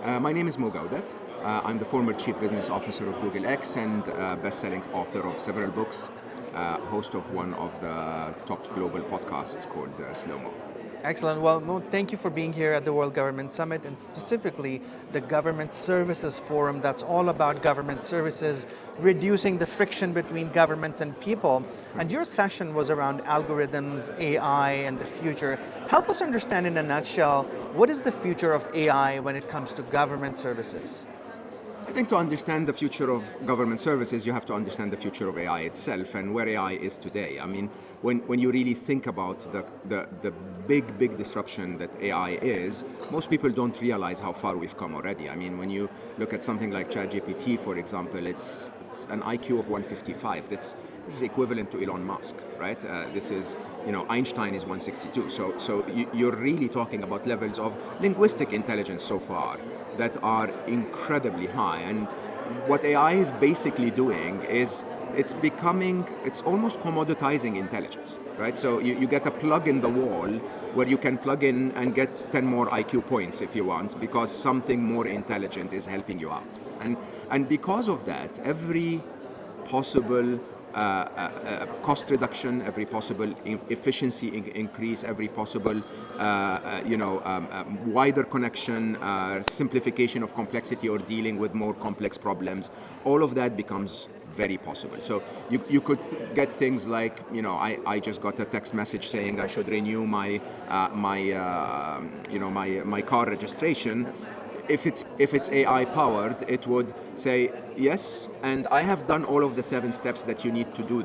My name is Gawdat. I'm the former Chief Business Officer of Google X and best-selling author of several books, host of one of the top global podcasts called Slo Mo. Excellent. Well, Mo, thank you for being here at the World Government Summit and specifically the Government Services Forum that's all about government services, reducing the friction between governments and people. And your session was around algorithms, AI, and the future. Help us understand in a nutshell, what is the future of AI when it comes to government services? I think to understand the future of government services, you have to understand the future of AI itself and where AI is today. I mean, when you really think about the big disruption that AI is, most people don't realize how far we've come already. I mean, when you look at something like ChatGPT, for example, it's an IQ of 155. This is equivalent to Elon Musk, right? This is, Einstein is 162. So you're really talking about levels of linguistic intelligence so far that are incredibly high. And what AI is basically doing is it's almost commoditizing intelligence, right? So you get a plug in the wall where you can plug in and get 10 more IQ points if you want, because something more intelligent is helping you out. And because of that, every possible cost reduction, every possible efficiency increase, every possible wider connection, simplification of complexity or dealing with more complex problems, all of that becomes very possible. So you could get things like, I just got a text message saying I should renew my car registration. If it's AI powered, it would say yes, and I have done all of the 7 steps that you need to do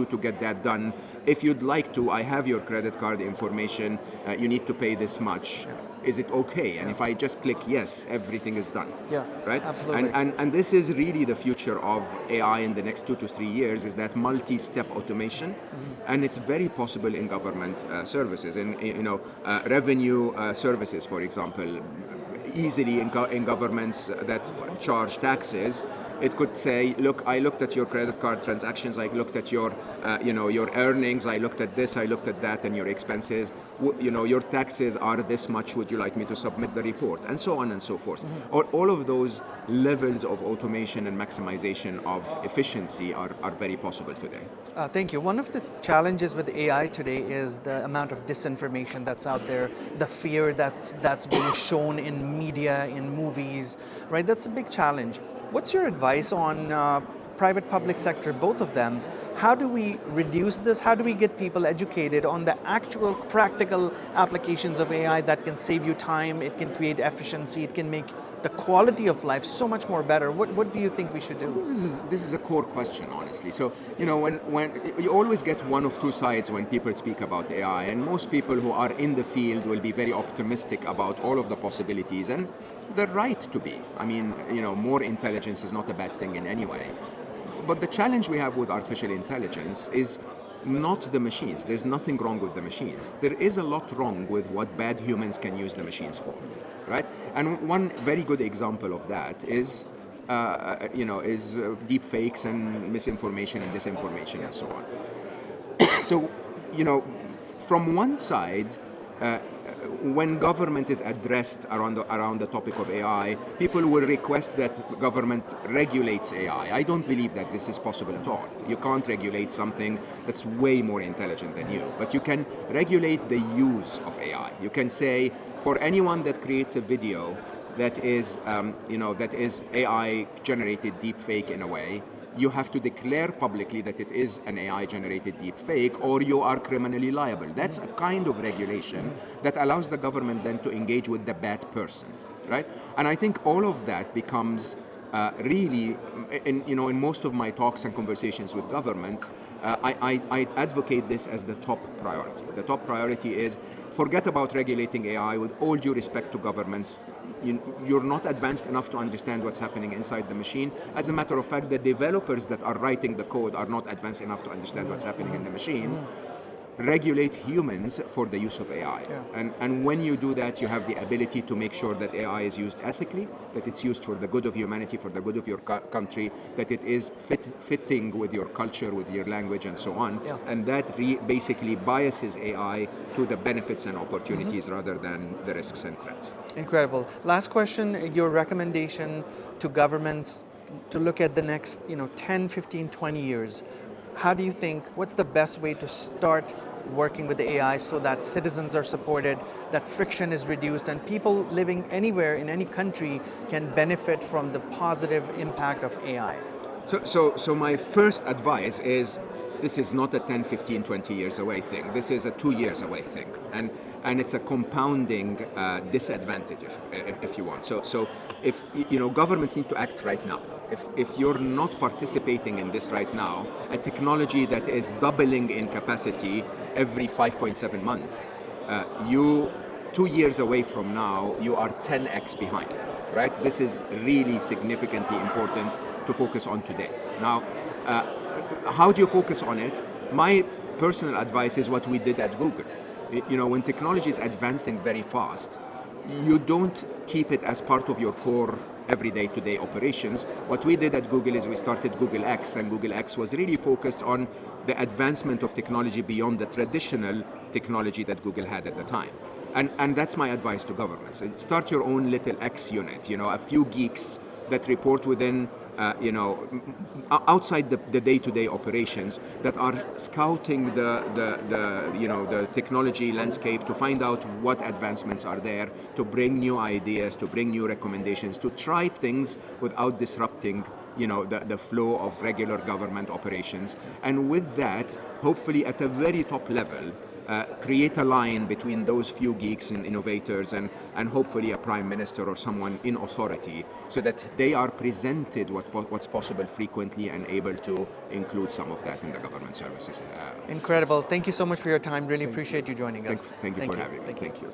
to get that done. If you'd like to, I have your credit card information. You need to pay this much. Is it okay? And if I just click yes, everything is done. Yeah, right. Absolutely. And this is really the future of AI in the next 2 to 3 years. Is that multi-step automation, and it's very possible in government services, in revenue services, for example. Easily in governments that charge taxes, it could say, look, I looked at your credit card transactions, I looked at your your earnings, I looked at this, I looked at that, and your expenses. Your taxes are this much, would you like me to submit the report? And so on and so forth. All of those levels of automation and maximization of efficiency are very possible today. Thank you. One of the challenges with AI today is the amount of disinformation that's out there, the fear that's being shown in media, in movies, right? That's a big challenge. What's your advice on private, public sector, both of them? How do we reduce this? How do we get people educated on the actual practical applications of AI that can save you time, it can create efficiency, it can make the quality of life so much more better? What do you think we should do? This is a core question, honestly. So, when you always get one of two sides when people speak about AI, and most people who are in the field will be very optimistic about all of the possibilities, and they're right to be. I mean, more intelligence is not a bad thing in any way. But the challenge we have with artificial intelligence is not the machines. There's nothing wrong with the machines. There is a lot wrong with what bad humans can use the machines for, right? And one very good example of that is, deep fakes and misinformation and disinformation and so on. So, from one side, when government is addressed around the topic of AI, people will request that government regulates AI. I don't believe that this is possible at all. You can't regulate something that's way more intelligent than you, but you can regulate the use of AI. You can say, for anyone that creates a video that is, that is AI generated deep fake in a way, you have to declare publicly that it is an AI-generated deepfake, or you are criminally liable. That's a kind of regulation that allows the government then to engage with the bad person, right? And I think all of that becomes really, in most of my talks and conversations with government, I advocate this as the top priority. The top priority is, forget about regulating AI. With all due respect to governments, you're not advanced enough to understand what's happening inside the machine. As a matter of fact, the developers that are writing the code are not advanced enough to understand what's happening in the machine. regulate humans for the use of AI. And when you do that, you have the ability to make sure that AI is used ethically, that it's used for the good of humanity, for the good of your country, that it is fitting with your culture, with your language, and so on. And that basically biases AI to the benefits and opportunities rather than the risks and threats. Incredible. Last question, your recommendation to governments to look at the next 10, 15, 20 years. How do you think, what's the best way to start working with the AI so that citizens are supported, that friction is reduced, and people living anywhere in any country can benefit from the positive impact of AI? So my first advice is, this is not a 10, 15, 20 years away thing. This is a 2 years away thing. And it's a compounding disadvantage, if you want. So if governments need to act right now. If you're not participating in this right now, a technology that is doubling in capacity every 5.7 months, 2 years away from now, you are 10x behind, right? This is really significantly important to focus on today. Now, how do you focus on it? My personal advice is what we did at Google. When technology is advancing very fast, you don't keep it as part of your core everyday today operations. What we did at Google is we started Google X, and Google X was really focused on the advancement of technology beyond the traditional technology that Google had at the time. And that's my advice to governments. Start your own little X unit, a few geeks that report within, outside the day-to-day operations, that are scouting the technology landscape to find out what advancements are there, to bring new ideas, to bring new recommendations, to try things without disrupting the flow of regular government operations. And with that, hopefully at a very top level, create a line between those few geeks and innovators and hopefully a prime minister or someone in authority, so that they are presented what's possible frequently and able to include some of that in the government services. Incredible. Thank you so much for your time. Really appreciate you joining us. Thank you for having me. Thank you.